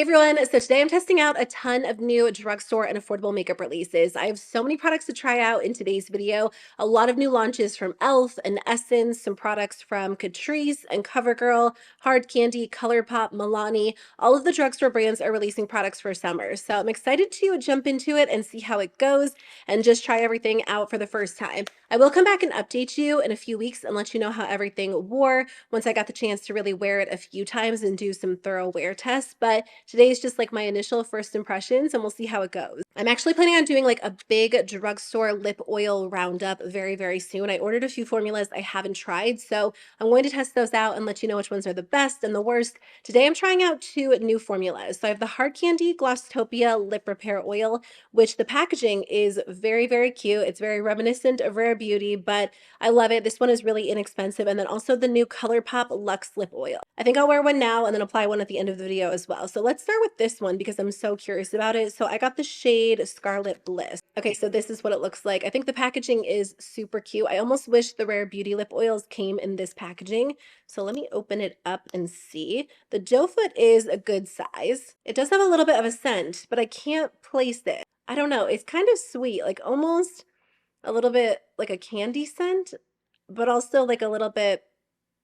Hey everyone, so today I'm testing out a ton of new drugstore and affordable makeup releases. I have so many products to try out in today's video. A lot of new launches from e.l.f. and Essence, some products from Catrice and Covergirl, Hard Candy, ColourPop, Milani. All of the drugstore brands are releasing products for summer. So I'm excited to jump into it and see how it goes and just try everything out for the first time. I will come back and update you in a few weeks and let you know how everything wore once I got the chance to really wear it a few times and do some thorough wear tests. But today is just like my initial first impressions and we'll see how it goes. I'm actually planning on doing like a big drugstore lip oil roundup very, very soon. I ordered a few formulas I haven't tried, so I'm going to test those out and let you know which ones are the best and the worst. Today I'm trying out two new formulas. So I have the Hard Candy Glossopia Lip Repair Oil, which the packaging is very, very cute. It's very reminiscent of Rare Beauty, but I love it. This one is really inexpensive. And then also the new ColourPop Luxe Lip Oil. I think I'll wear one now and then apply one at the end of the video as well. So let's start with this one because I'm so curious about it. So I got the shade Scarlet Bliss. Okay, so this is what it looks like. I think the packaging is super cute. I almost wish the Rare Beauty lip oils came in this packaging. So let me open it up and see. The doe foot is a good size. It does have a little bit of a scent, but I can't place it. I don't know. It's kind of sweet, like almost a little bit like a candy scent, but also like a little bit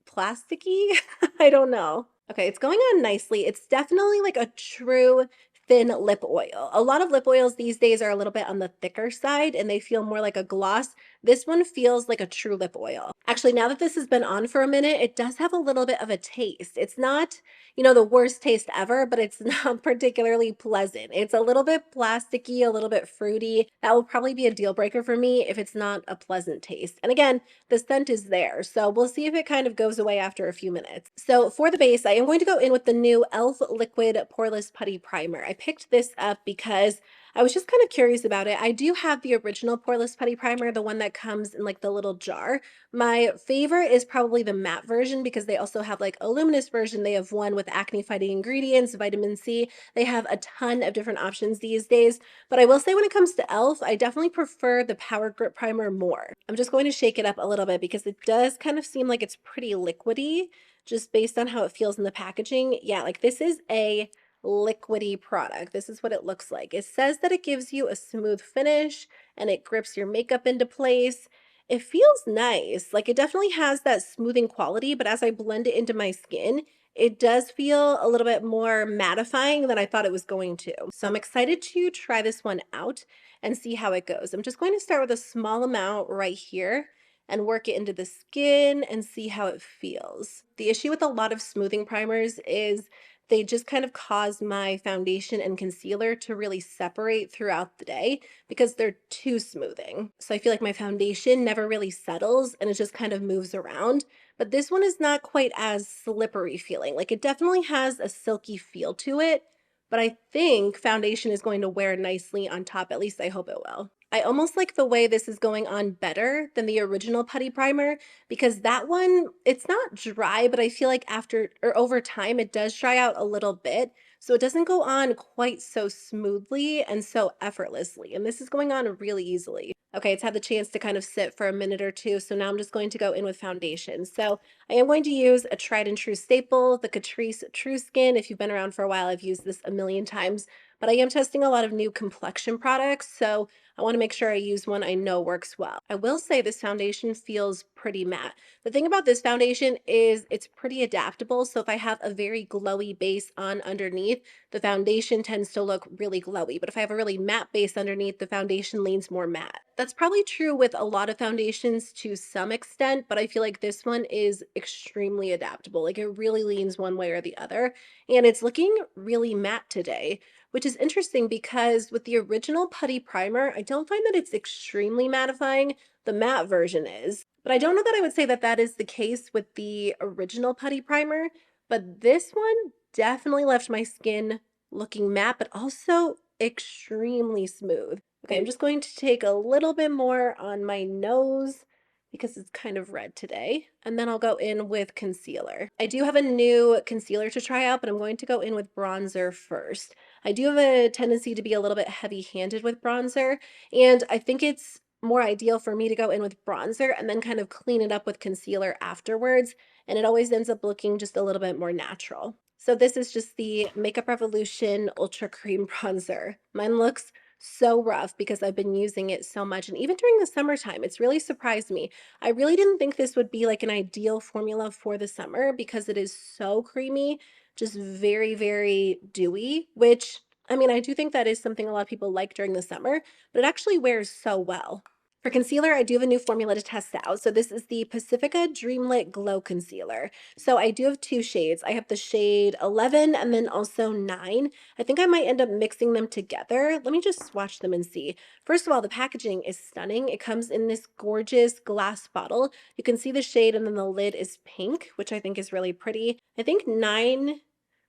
plasticky. I don't know. Okay, it's going on nicely. It's definitely like a true thin lip oil. A lot of lip oils these days are a little bit on the thicker side and they feel more like a gloss. This one feels like a true lip oil. Actually, now that this has been on for a minute, it does have a little bit of a taste. It's not, the worst taste ever, but it's not particularly pleasant. It's a little bit plasticky, a little bit fruity. That will probably be a deal breaker for me if it's not a pleasant taste. And again, the scent is there, so we'll see if it kind of goes away after a few minutes. So for the base, I am going to go in with the new e.l.f. Liquid Poreless Putty Primer. I picked this up because I was just kind of curious about it. I do have the original Poreless Putty Primer, the one that comes in like the little jar. My favorite is probably the matte version because they also have like a luminous version. They have one with acne fighting ingredients, vitamin C. They have a ton of different options these days. But I will say when it comes to e.l.f., I definitely prefer the Power Grip Primer more. I'm just going to shake it up a little bit because it does kind of seem like it's pretty liquidy just based on how it feels in the packaging. Yeah, like this is a liquidy product. This is what it looks like. It says that it gives you a smooth finish and it grips your makeup into place. It feels nice. Like it definitely has that smoothing quality, but as I blend it into my skin, it does feel a little bit more mattifying than I thought it was going to. So I'm excited to try this one out and see how it goes. I'm just going to start with a small amount right here and work it into the skin and see how it feels. The issue with a lot of smoothing primers is they just kind of cause my foundation and concealer to really separate throughout the day because they're too smoothing. So I feel like my foundation never really settles and it just kind of moves around. But this one is not quite as slippery feeling. Like it definitely has a silky feel to it, but I think foundation is going to wear nicely on top. At least I hope it will. I almost like the way this is going on better than the original Putty Primer because that one, it's not dry, but I feel like after or over time, it does dry out a little bit. So it doesn't go on quite so smoothly and so effortlessly. And this is going on really easily. Okay, it's had the chance to kind of sit for a minute or two. So now I'm just going to go in with foundation. So I am going to use a tried and true staple, the Catrice True Skin. If you've been around for a while, I've used this a million times, but I am testing a lot of new complexion products. So I want to make sure I use one I know works well. I will say this foundation feels pretty matte. The thing about this foundation is it's pretty adaptable. So if I have a very glowy base on underneath, the foundation tends to look really glowy. But if I have a really matte base underneath, the foundation leans more matte. That's probably true with a lot of foundations to some extent, but I feel like this one is extremely adaptable. Like it really leans one way or the other. And it's looking really matte today, which is interesting because with the original Putty Primer, I don't find that it's extremely mattifying. The matte version is, but I don't know that I would say that that is the case with the original Putty Primer, but this one definitely left my skin looking matte, but also extremely smooth. Okay, I'm just going to take a little bit more on my nose because it's kind of red today. And then I'll go in with concealer. I do have a new concealer to try out, but I'm going to go in with bronzer first. I do have a tendency to be a little bit heavy-handed with bronzer, and I think it's more ideal for me to go in with bronzer and then kind of clean it up with concealer afterwards, and it always ends up looking just a little bit more natural. So this is just the Makeup Revolution Ultra Cream Bronzer. Mine looks so rough because I've been using it so much, and even during the summertime, it's really surprised me. I really didn't think this would be like an ideal formula for the summer because it is so creamy, just very, very dewy, which I mean, I do think that is something a lot of people like during the summer, but it actually wears so well. For concealer, I do have a new formula to test out. So this is the Pacifica DreamLit Glow Concealer. So I do have two shades. I have the shade 11 and then also 9. I think I might end up mixing them together. Let me just swatch them and see. First of all, the packaging is stunning. It comes in this gorgeous glass bottle. You can see the shade and then the lid is pink, which I think is really pretty. I think 9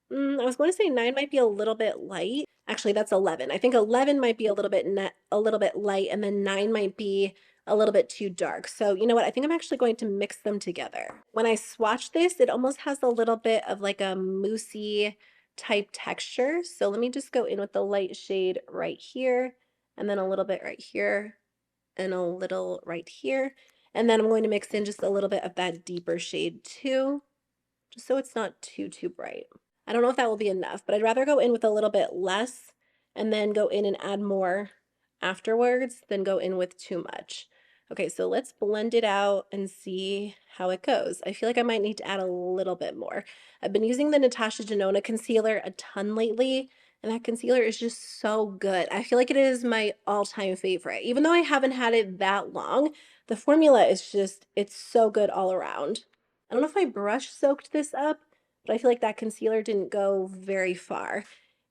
I was going to say 9 might be a little bit light. Actually, that's 11. I think 11 might be a little bit light, and then 9 might be a little bit too dark. So, you know what? I think I'm actually going to mix them together. When I swatch this, it almost has a little bit of like a moussey type texture. So let me just go in with the light shade right here, and then a little bit right here, and a little right here. And then I'm going to mix in just a little bit of that deeper shade too, just so it's not too bright. I don't know if that will be enough, but I'd rather go in with a little bit less and then go in and add more afterwards than go in with too much. Okay, so let's blend it out and see how it goes. I feel like I might need to add a little bit more. I've been using the Natasha Denona concealer a ton lately, and that concealer is just so good. I feel like it is my all-time favorite. Even though I haven't had it that long, the formula is just, it's so good all around. I don't know if I brush soaked this up, but I feel like that concealer didn't go very far.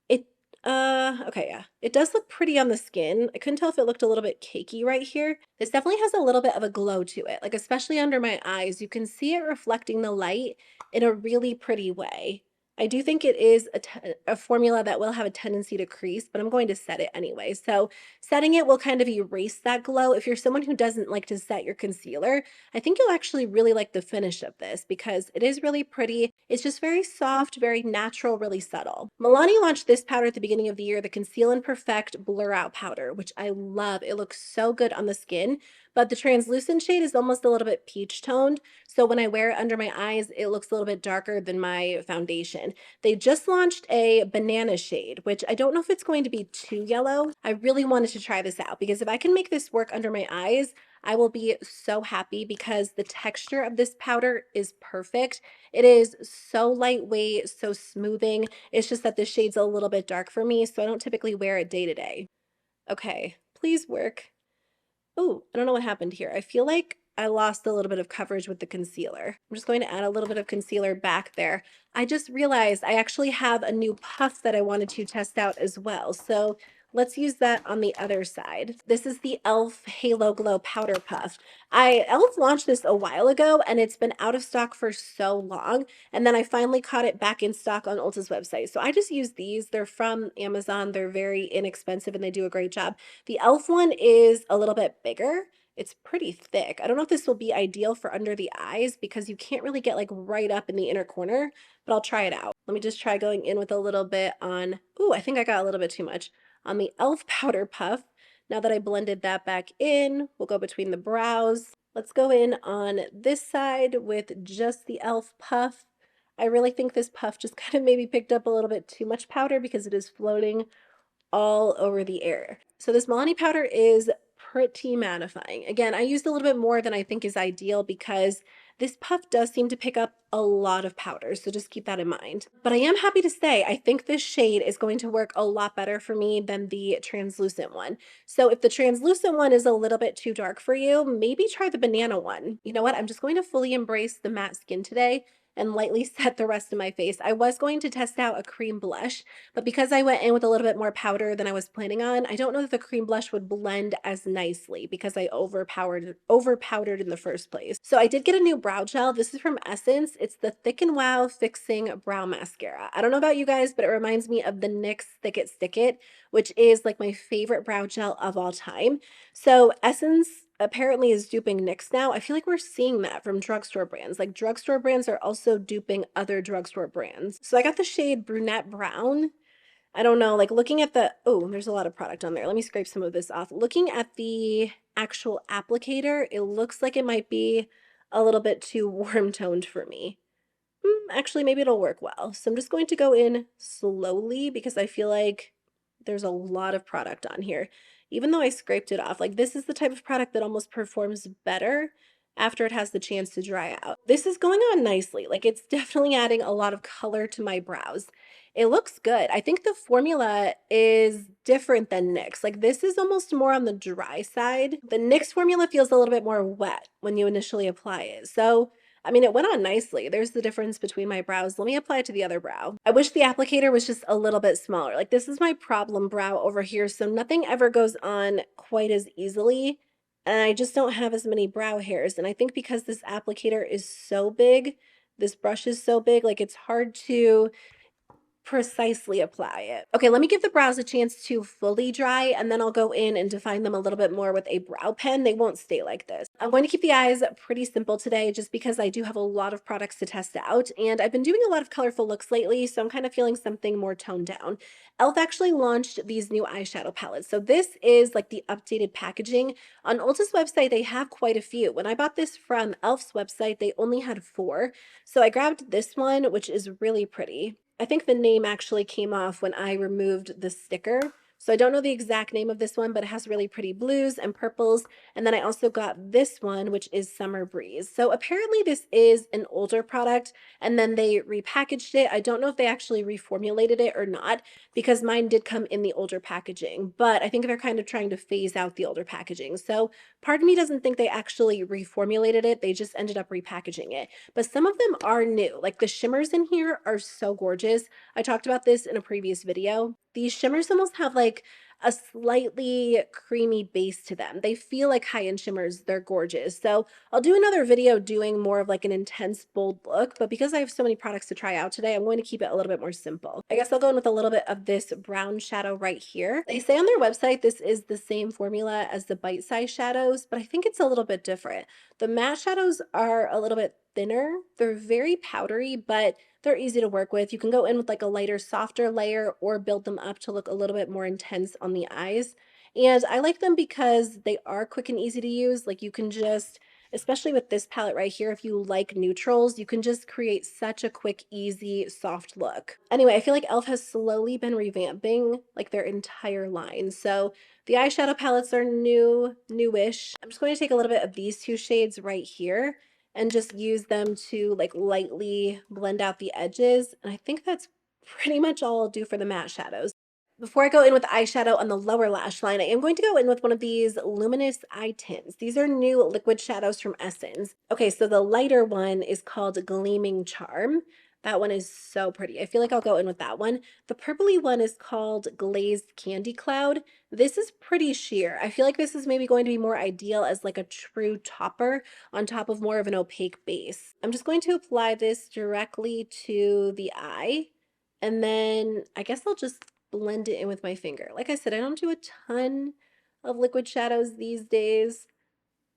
It, okay, yeah. It does look pretty on the skin. I couldn't tell if it looked a little bit cakey right here. This definitely has a little bit of a glow to it, like especially under my eyes. You can see it reflecting the light in a really pretty way. I do think it is a formula that will have a tendency to crease, but I'm going to set it anyway. So setting it will kind of erase that glow. If you're someone who doesn't like to set your concealer, I think you'll actually really like the finish of this because it is really pretty. It's just very soft, very natural, really subtle. Milani launched this powder at the beginning of the year, the Conceal and Perfect Blur Out Powder, which I love. It looks so good on the skin, but the translucent shade is almost a little bit peach toned. So when I wear it under my eyes, it looks a little bit darker than my foundation. They just launched a banana shade, which I don't know if it's going to be too yellow. I really wanted to try this out because if I can make this work under my eyes, I will be so happy because the texture of this powder is perfect. It is so lightweight, so smoothing. It's just that the shade's a little bit dark for me, so I don't typically wear it day to day. Okay, please work. Oh, I don't know what happened here. I feel like I lost a little bit of coverage with the concealer. I'm just going to add a little bit of concealer back there. I just realized I actually have a new puff that I wanted to test out as well. So let's use that on the other side. This is the e.l.f. Halo Glow Powder Puff. e.l.f. launched this a while ago and it's been out of stock for so long. And then I finally caught it back in stock on Ulta's website. So I just use these. They're from Amazon. They're very inexpensive and they do a great job. The e.l.f. one is a little bit bigger. It's pretty thick. I don't know if this will be ideal for under the eyes because you can't really get like right up in the inner corner, but I'll try it out. Let me just try going in with a little bit on, ooh, I think I got a little bit too much on the e.l.f. powder puff. Now that I blended that back in, we'll go between the brows. Let's go in on this side with just the e.l.f. puff. I really think this puff just kind of maybe picked up a little bit too much powder because it is floating all over the air. So this Milani powder is pretty mattifying. Again, I used a little bit more than I think is ideal because this puff does seem to pick up a lot of powder, so just keep that in mind. But I am happy to say I think this shade is going to work a lot better for me than the translucent one. So if the translucent one is a little bit too dark for you, maybe try the banana one. You know what? I'm just going to fully embrace the matte skin today and lightly set the rest of my face. I was going to test out a cream blush, but because I went in with a little bit more powder than I was planning on, I don't know that the cream blush would blend as nicely because I over powdered in the first place. So I did get a new brow gel. This is from Essence. It's the Thick and Wow Fixing Brow Mascara. I don't know about you guys, but it reminds me of the NYX Thick It Stick It, which is like my favorite brow gel of all time. So Essence apparently is duping NYX now. I feel like we're seeing that from drugstore brands. Like drugstore brands are also duping other drugstore brands. So I got the shade Brunette Brown. I don't know, like looking at the, oh, there's a lot of product on there. Let me scrape some of this off. Looking at the actual applicator, it looks like it might be a little bit too warm toned for me. Actually, maybe it'll work well. So I'm just going to go in slowly because I feel like there's a lot of product on here. Even though I scraped it off, like this is the type of product that almost performs better after it has the chance to dry out. This is going on nicely. Like it's definitely adding a lot of color to my brows. It looks good. I think the formula is different than NYX. Like this is almost more on the dry side. The NYX formula feels a little bit more wet when you initially apply it. So I mean, it went on nicely. There's the difference between my brows. Let me apply it to the other brow. I wish the applicator was just a little bit smaller. Like this is my problem brow over here, so nothing ever goes on quite as easily. And I just don't have as many brow hairs. And I think because this applicator is so big, this brush is so big, like it's hard to precisely apply it. Okay, let me give the brows a chance to fully dry and then I'll go in and define them a little bit more with a brow pen. They won't stay like this. I'm going to keep the eyes pretty simple today just because I do have a lot of products to test out and I've been doing a lot of colorful looks lately, so I'm kind of feeling something more toned down. e.l.f. actually launched these new eyeshadow palettes. So this is like the updated packaging. On Ulta's website, they have quite a few. When I bought this from e.l.f.'s website, they only had 4. So I grabbed this one, which is really pretty. I think the name actually came off when I removed the sticker. So I don't know the exact name of this one, but it has really pretty blues and purples. And then I also got this one, which is Summer Breeze. So apparently this is an older product and then they repackaged it. I don't know if they actually reformulated it or not because mine did come in the older packaging, but I think they're kind of trying to phase out the older packaging. So part of me doesn't think they actually reformulated it. They just ended up repackaging it. But some of them are new. Like the shimmers in here are so gorgeous. I talked about this in a previous video. These shimmers almost have like a slightly creamy base to them. They feel like high-end shimmers. They're gorgeous. So I'll do another video doing more of like an intense, bold look, but because I have so many products to try out today, I'm going to keep it a little bit more simple. I guess I'll go in with a little bit of this brown shadow right here. They say on their website this is the same formula as the bite size shadows, but I think it's a little bit different. The matte shadows are a little bit thinner. They're very powdery, but they're easy to work with. You can go in with like a lighter, softer layer or build them up to look a little bit more intense on the eyes. And I like them because they are quick and easy to use. Like you can just, especially with this palette right here, if you like neutrals, you can just create such a quick, easy, soft look. Anyway, I feel like e.l.f. has slowly been revamping like their entire line. So the eyeshadow palettes are newish. I'm just going to take a little bit of these 2 shades right here and just use them to like lightly blend out the edges. And I think that's pretty much all I'll do for the matte shadows. Before I go in with eyeshadow on the lower lash line, I am going to go in with one of these Luminous Eye Tints. These are new liquid shadows from Essence. Okay, so the lighter one is called Gleaming Charm. That one is so pretty. I feel like I'll go in with that one. The purpley one is called Glazed Candy Cloud. This is pretty sheer. I feel like this is maybe going to be more ideal as like a true topper on top of more of an opaque base. I'm just going to apply this directly to the eye, and then I guess I'll just blend it in with my finger. Like I said, I don't do a ton of liquid shadows these days,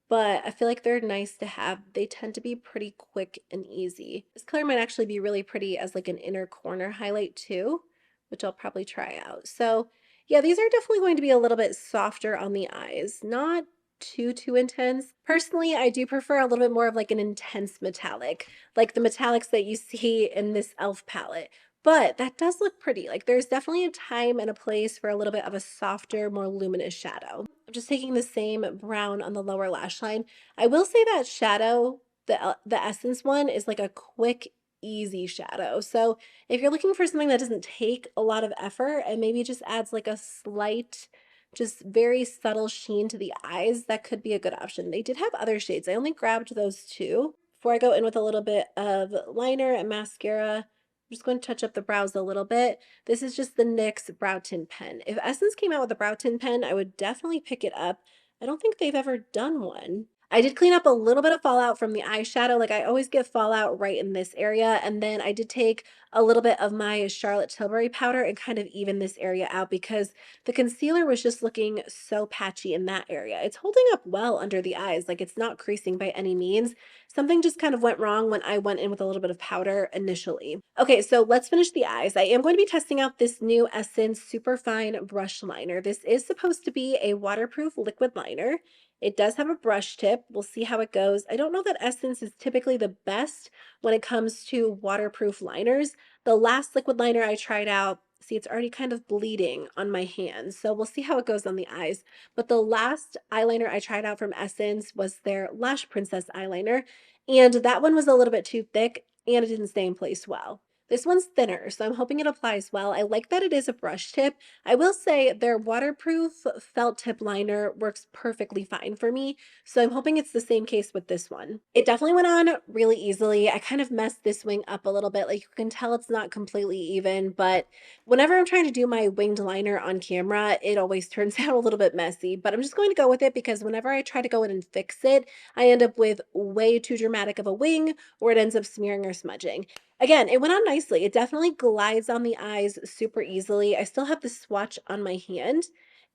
but I feel like they're nice to have. They tend to be pretty quick and easy. This color might actually be really pretty as like an inner corner highlight too, which I'll probably try out. So yeah, these are definitely going to be a little bit softer on the eyes, not too intense. Personally, I do prefer a little bit more of like an intense metallic, like the metallics that you see in this e.l.f. palette. But that does look pretty. Like there's definitely a time and a place for a little bit of a softer, more luminous shadow. I'm just taking the same brown on the lower lash line. I will say that shadow, the Essence one, is like a quick, easy shadow. So if you're looking for something that doesn't take a lot of effort and maybe just adds like a slight, just very subtle sheen to the eyes, that could be a good option. They did have other shades. I only grabbed those 2. Before I go in with a little bit of liner and mascara, I'm just going to touch up the brows a little bit. This is just the NYX Brow Tint Pen. If Essence came out with a brow tint pen, I would definitely pick it up. I don't think they've ever done one. I did clean up a little bit of fallout from the eyeshadow. Like I always get fallout right in this area. And then I did take a little bit of my Charlotte Tilbury powder and kind of even this area out because the concealer was just looking so patchy in that area. It's holding up well under the eyes. Like it's not creasing by any means. Something just kind of went wrong when I went in with a little bit of powder initially. Okay, so let's finish the eyes. I am going to be testing out this new Essence Superfine Brush Liner. This is supposed to be a waterproof liquid liner. It does have a brush tip. We'll see how it goes. I don't know that Essence is typically the best when it comes to waterproof liners. The last liquid liner I tried out, see, it's already kind of bleeding on my hands. So we'll see how it goes on the eyes. But the last eyeliner I tried out from Essence was their Lash Princess eyeliner. And that one was a little bit too thick and it didn't stay in place well. This one's thinner, so I'm hoping it applies well. I like that it is a brush tip. I will say their waterproof felt tip liner works perfectly fine for me, so I'm hoping it's the same case with this one. It definitely went on really easily. I kind of messed this wing up a little bit. Like you can tell it's not completely even, but whenever I'm trying to do my winged liner on camera, it always turns out a little bit messy, but I'm just going to go with it because whenever I try to go in and fix it, I end up with way too dramatic of a wing or it ends up smearing or smudging. Again, it went on nicely. It definitely glides on the eyes super easily. I still have the swatch on my hand.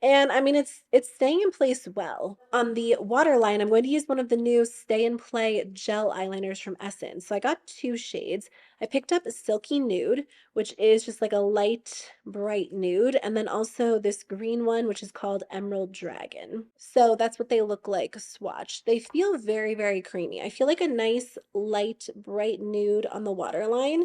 And I mean, it's staying in place well. On the waterline, I'm going to use one of the new Stay and Play Gel Eyeliners from Essence. So I got two shades. I picked up Silky Nude, which is just like a light, bright nude, and then also this green one, which is called Emerald Dragon. So that's what they look like swatched. They feel very, very creamy. I feel like a nice, light, bright nude on the waterline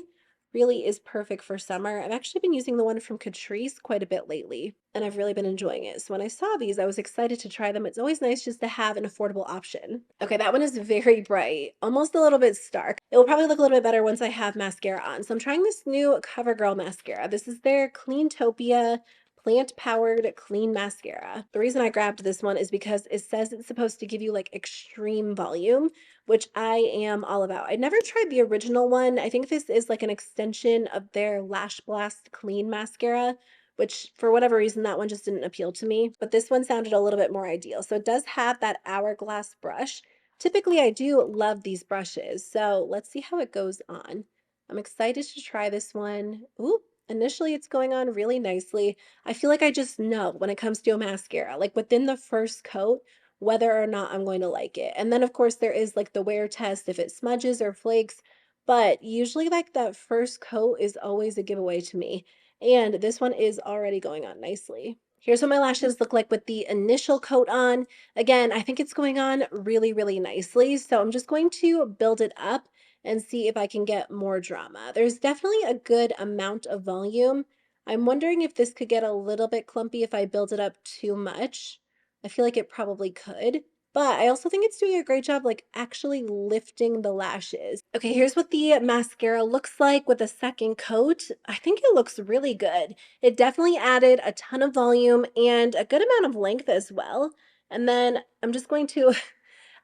really is perfect for summer. I've actually been using the one from Catrice quite a bit lately, and I've really been enjoying it. So when I saw these, I was excited to try them. It's always nice just to have an affordable option. Okay, that one is very bright, almost a little bit stark. It will probably look a little bit better once I have mascara on. So I'm trying this new CoverGirl mascara. This is their Cleantopia plant-powered clean mascara. The reason I grabbed this one is because it says it's supposed to give you like extreme volume, which I am all about. I never tried the original one. I think this is like an extension of their Lash Blast Clean mascara, which for whatever reason, that one just didn't appeal to me. But this one sounded a little bit more ideal. So it does have that hourglass brush. Typically, I do love these brushes. So let's see how it goes on. I'm excited to try this one. Ooh, initially it's going on really nicely. I feel like I just know when it comes to a mascara, like within the first coat, whether or not I'm going to like it. And then of course there is like the wear test if it smudges or flakes, but usually like that first coat is always a giveaway to me. And this one is already going on nicely. Here's what my lashes look like with the initial coat on. Again, I think it's going on really, really nicely. So I'm just going to build it up and see if I can get more drama. There's definitely a good amount of volume. I'm wondering if this could get a little bit clumpy if I build it up too much. I feel like it probably could, but I also think it's doing a great job like actually lifting the lashes. Okay, here's what the mascara looks like with a second coat. I think it looks really good. It definitely added a ton of volume and a good amount of length as well. And then I'm just going to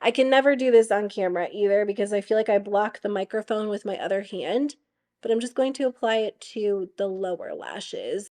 I can never do this on camera either because I feel like I block the microphone with my other hand, but I'm just going to apply it to the lower lashes.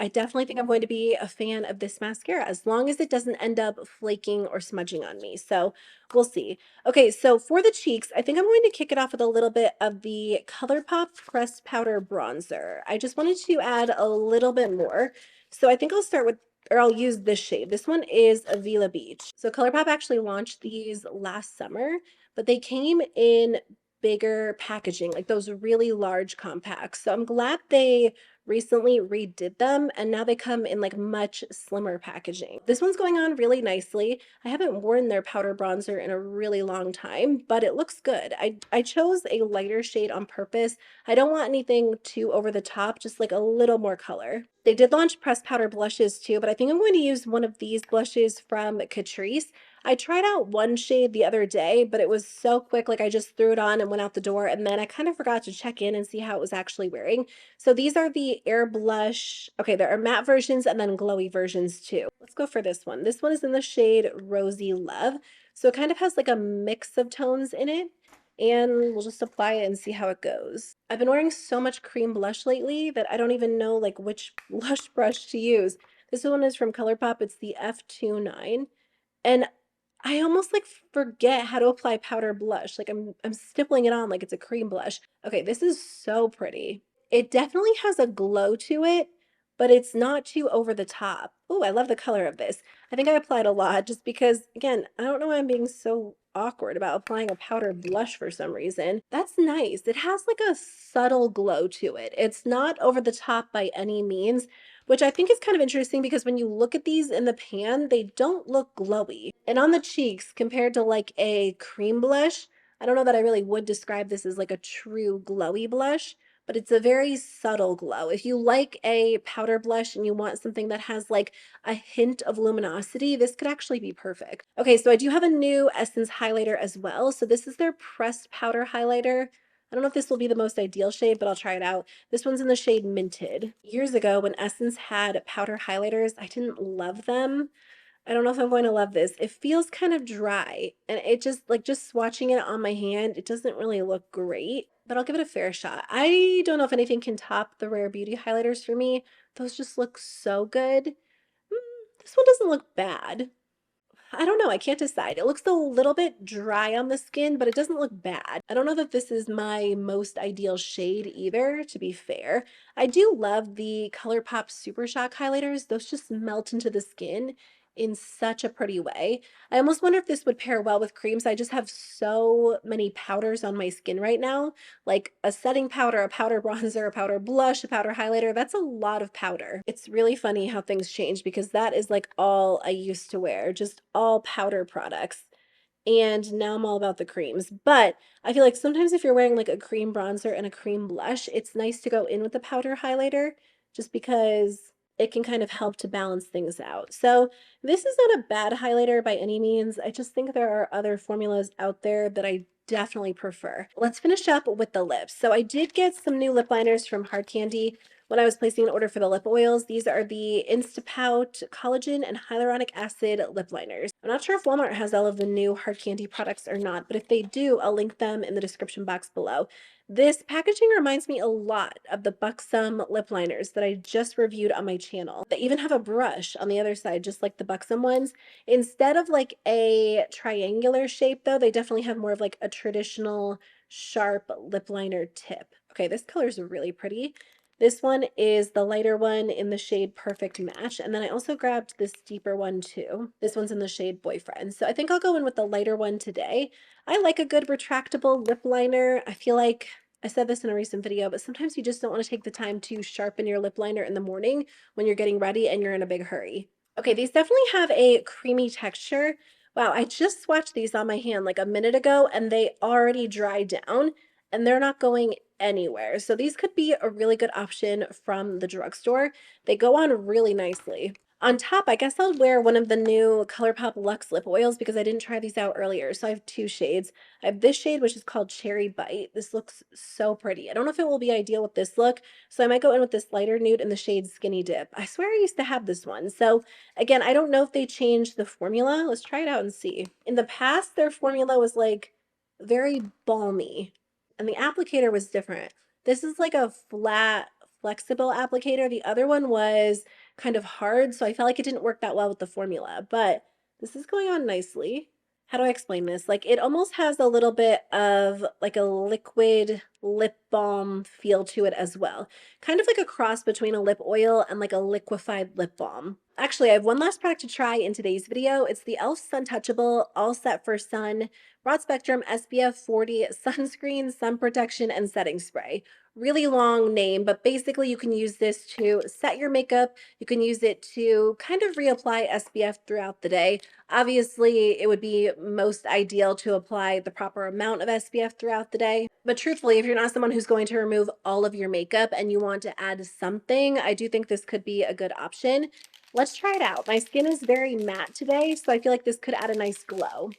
I definitely think I'm going to be a fan of this mascara as long as it doesn't end up flaking or smudging on me. So we'll see. Okay, so for the cheeks, I think I'm going to kick it off with a little bit of the ColourPop Pressed Powder Bronzer. I just wanted to add a little bit more. So I think I'll start with, or I'll use this shade. This one is Avila Beach. So ColourPop actually launched these last summer, but they came in bigger packaging, like those really large compacts. So I'm glad they recently redid them and now they come in like much slimmer packaging. This one's going on really nicely. I haven't worn their powder bronzer in a really long time, but it looks good. I chose a lighter shade on purpose. I don't want anything too over the top, just like a little more color. They did launch pressed powder blushes too, but I think I'm going to use one of these blushes from Catrice. I tried out one shade the other day, but it was so quick, like I just threw it on and went out the door, and then I kind of forgot to check in and see how it was actually wearing. So these are the Air Blush. Okay, there are matte versions and then glowy versions too. Let's go for this one. This one is in the shade Rosy Love. So it kind of has like a mix of tones in it. And we'll just apply it and see how it goes. I've been wearing so much cream blush lately that I don't even know like which blush brush to use. This one is from ColourPop. It's the F29. And I almost like forget how to apply powder blush. Like I'm stippling it on like it's a cream blush. Okay, this is so pretty. It definitely has a glow to it, but it's not too over the top. Oh, I love the color of this. I think I applied a lot just because, again, I don't know why I'm being so awkward about applying a powder blush for some reason. That's nice. It has like a subtle glow to it. It's not over the top by any means, which I think is kind of interesting because when you look at these in the pan, they don't look glowy. And on the cheeks, compared to like a cream blush, I don't know that I really would describe this as like a true glowy blush, but it's a very subtle glow. If you like a powder blush and you want something that has like a hint of luminosity, this could actually be perfect. Okay, so I do have a new Essence highlighter as well. So this is their pressed powder highlighter. I don't know if this will be the most ideal shade, but I'll try it out. This one's in the shade Minted. Years ago, when Essence had powder highlighters, I didn't love them. I don't know if I'm going to love this. It feels kind of dry, and it just swatching it on my hand, it doesn't really look great, but I'll give it a fair shot. I don't know if anything can top the Rare Beauty highlighters for me. Those just look so good. This one doesn't look bad. I don't know, I can't decide. It looks a little bit dry on the skin, but it doesn't look bad. I don't know that this is my most ideal shade either, to be fair. I do love the ColourPop Super Shock highlighters. Those just melt into the skin in such a pretty way. I almost wonder if this would pair well with creams. I just have so many powders on my skin right now, like a setting powder, a powder bronzer, a powder blush, a powder highlighter. That's a lot of powder. It's really funny how things change because that is like all I used to wear, just all powder products. And now I'm all about the creams. But I feel like sometimes if you're wearing like a cream bronzer and a cream blush, it's nice to go in with the powder highlighter just because it can kind of help to balance things out. So this is not a bad highlighter by any means. I just think there are other formulas out there that I definitely prefer. Let's finish up with the lips. So I did get some new lip liners from Hard Candy when I was placing an order for the lip oils. These are the Instapout Collagen and Hyaluronic Acid lip liners. I'm not sure if Walmart has all of the new Hard Candy products or not, but if they do, I'll link them in the description box below. This packaging reminds me a lot of the Buxom lip liners that I just reviewed on my channel. They even have a brush on the other side, just like the Buxom ones. Instead of like a triangular shape though, they definitely have more of like a traditional sharp lip liner tip. Okay, this color is really pretty. This one is the lighter one in the shade Perfect Match. And then I also grabbed this deeper one too. This one's in the shade Boyfriend. So I think I'll go in with the lighter one today. I like a good retractable lip liner. I feel like I said this in a recent video, but sometimes you just don't want to take the time to sharpen your lip liner in the morning when you're getting ready and you're in a big hurry. Okay, these definitely have a creamy texture. Wow, I just swatched these on my hand like a minute ago and they already dried down and they're not going anywhere. So these could be a really good option from the drugstore. They go on really nicely. On top, I guess I'll wear one of the new ColourPop Luxe lip oils because I didn't try these out earlier. So I have two shades. I have this shade, which is called Cherry Bite. This looks so pretty. I don't know if it will be ideal with this look, so I might go in with this lighter nude in the shade Skinny Dip. I swear I used to have this one. So again, I don't know if they changed the formula. Let's try it out and see. In the past, their formula was like very balmy and the applicator was different. This is like a flat, flexible applicator. The other one was kind of hard, so I felt like it didn't work that well with the formula, but this is going on nicely. How do I explain this? Like it almost has a little bit of like a liquid lip balm feel to it as well. Kind of like a cross between a lip oil and like a liquefied lip balm. Actually, I have one last product to try in today's video. It's the e.l.f. Suntouchable All Set for Sun Broad Spectrum SPF 40 Sunscreen, Sun Protection, and Setting Spray. Really long name, but basically you can use this to set your makeup. You can use it to kind of reapply SPF throughout the day. Obviously, it would be most ideal to apply the proper amount of SPF throughout the day. But truthfully, if you're not someone who's going to remove all of your makeup and you want to add something, I do think this could be a good option. Let's try it out. My skin is very matte today, so I feel like this could add a nice glow.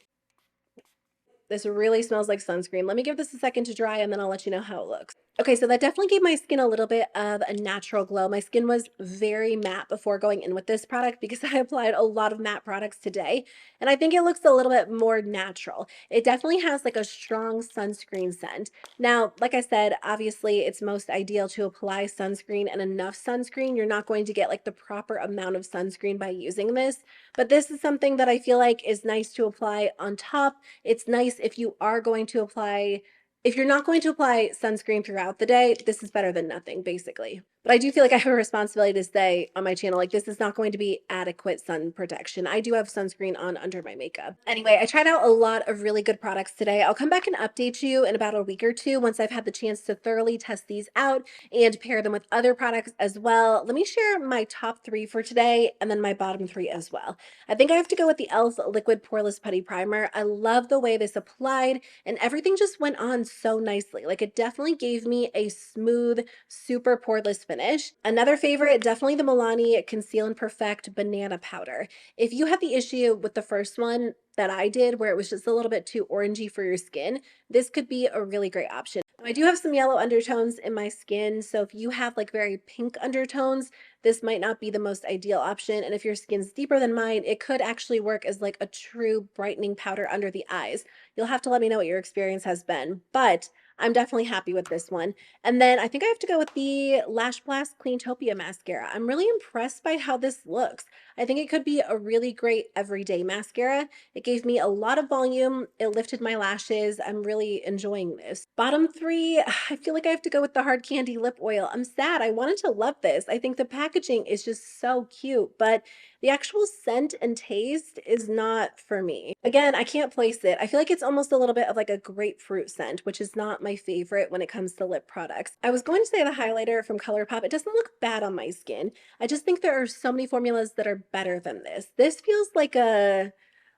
This really smells like sunscreen. Let me give this a second to dry and then I'll let you know how it looks. Okay, so that definitely gave my skin a little bit of a natural glow. My skin was very matte before going in with this product because I applied a lot of matte products today. And I think it looks a little bit more natural. It definitely has like a strong sunscreen scent. Now, like I said, obviously it's most ideal to apply sunscreen and enough sunscreen. You're not going to get like the proper amount of sunscreen by using this. But this is something that I feel like is nice to apply on top. It's nice if you are going to apply if you're not going to apply sunscreen throughout the day, this is better than nothing, basically. But I do feel like I have a responsibility to say on my channel, like, this is not going to be adequate sun protection. I do have sunscreen on under my makeup. Anyway, I tried out a lot of really good products today. I'll come back and update you in about a week or two once I've had the chance to thoroughly test these out and pair them with other products as well. Let me share my top 3 for today and then my bottom 3 as well. I think I have to go with the e.l.f. Liquid Poreless Putty Primer. I love the way this applied and everything just went on so nicely. Like, it definitely gave me a smooth, super poreless finish. Another favorite, definitely the Milani Conceal and Perfect Banana Powder. If you had the issue with the first one that I did, where it was just a little bit too orangey for your skin, this could be a really great option. I do have some yellow undertones in my skin, so if you have like very pink undertones, this might not be the most ideal option. And if your skin's deeper than mine, it could actually work as like a true brightening powder under the eyes. You'll have to let me know what your experience has been, but I'm definitely happy with this one. And then I think I have to go with the Lash Blast Cleantopia mascara. I'm really impressed by how this looks. I think it could be a really great everyday mascara. It gave me a lot of volume. It lifted my lashes. I'm really enjoying this. Bottom 3, I feel like I have to go with the Hard Candy Lip Oil. I'm sad. I wanted to love this. I think the packaging is just so cute, but the actual scent and taste is not for me. Again, I can't place it. I feel like it's almost a little bit of like a grapefruit scent, which is not my favorite when it comes to lip products. I was going to say the highlighter from ColourPop. It doesn't look bad on my skin. I just think there are so many formulas that are better than this. This feels like a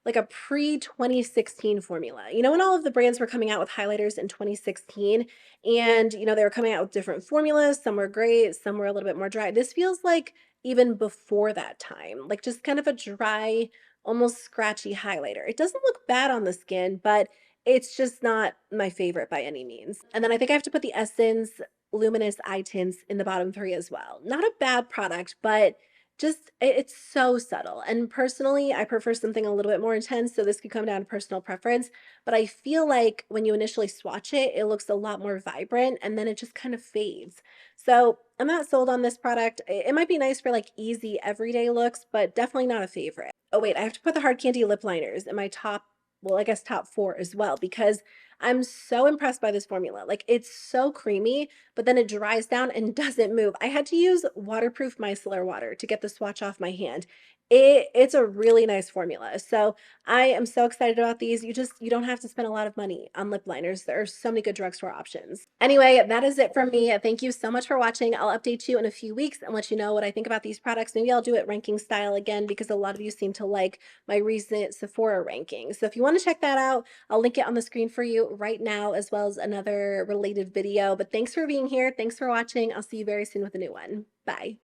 pre-2016 formula. You know, when all of the brands were coming out with highlighters in 2016 and, you know, they were coming out with different formulas, some were great, some were a little bit more dry. This feels like even before that time, like just kind of a dry, almost scratchy highlighter. It doesn't look bad on the skin, but it's just not my favorite by any means. And then I think I have to put the Essence Luminous Eye Tints in the bottom 3 as well. Not a bad product, but just it's so subtle. And personally, I prefer something a little bit more intense, so this could come down to personal preference, but I feel like when you initially swatch it, it looks a lot more vibrant and then it just kind of fades. So, I'm not sold on this product. It might be nice for like easy everyday looks, but definitely not a favorite. Oh wait, I have to put the Hard Candy lip liners in my top, well, I guess top 4 as well because I'm so impressed by this formula. Like, it's so creamy, but then it dries down and doesn't move. I had to use waterproof micellar water to get the swatch off my hand. It's a really nice formula. So I am so excited about these. You don't have to spend a lot of money on lip liners. There are so many good drugstore options. Anyway, that is it from me. Thank you so much for watching. I'll update you in a few weeks and let you know what I think about these products. Maybe I'll do it ranking style again because a lot of you seem to like my recent Sephora ranking. So if you want to check that out, I'll link it on the screen for you right now, as well as another related video. But thanks for being here. Thanks for watching. I'll see you very soon with a new one. Bye.